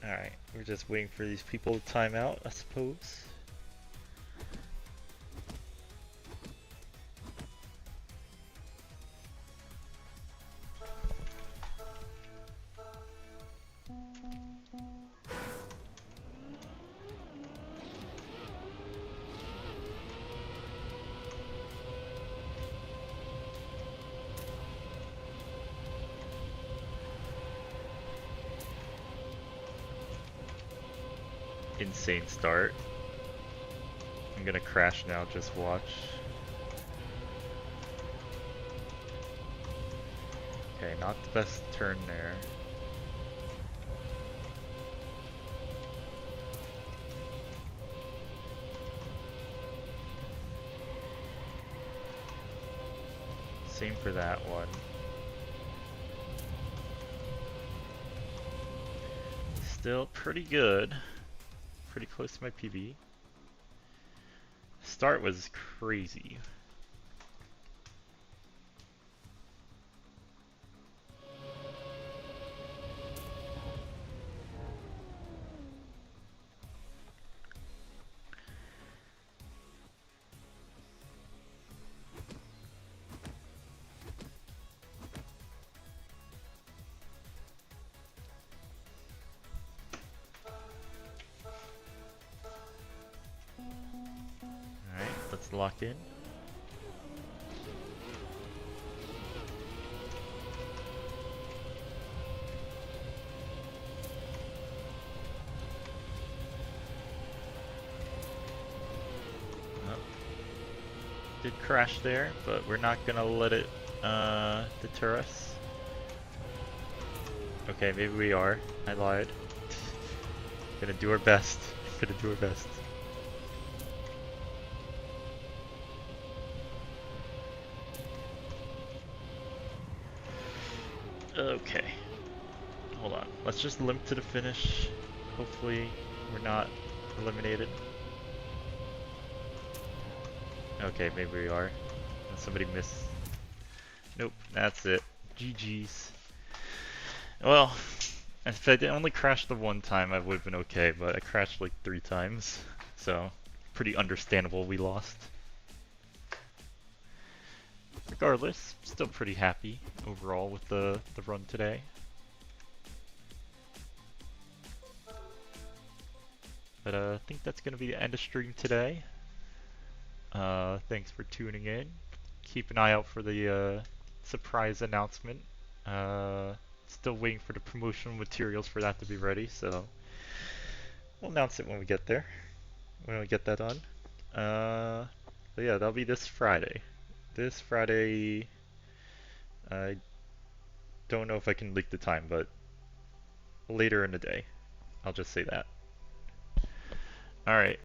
Alright, we're just waiting for these people to time out, I suppose. Insane start. I'm gonna crash now, just watch. Okay, not the best turn there. Same for that one. Still pretty good. Pretty close to my PB. Start was crazy. Alright, let's lock in. Did crash there, but we're not gonna let it deter us. Okay, maybe we are. I lied. Gonna do our best. Gonna do our best. Okay. Hold on. Let's just limp to the finish. Hopefully we're not eliminated. Okay, maybe we are. Somebody missed. Nope, that's it. GG's. Well, if I only crashed the one time, I would have been okay, but I crashed like 3 times. So, pretty understandable we lost. Regardless, still pretty happy overall with the run today. But I think that's going to be the end of stream today. Thanks for tuning in. Keep an eye out for the surprise announcement. Still waiting for the promotional materials for that to be ready, so we'll announce it when we get there, when we get that done. But yeah, that'll be this Friday. This Friday, I don't know if I can leak the time, but later in the day. I'll just say that. Alright.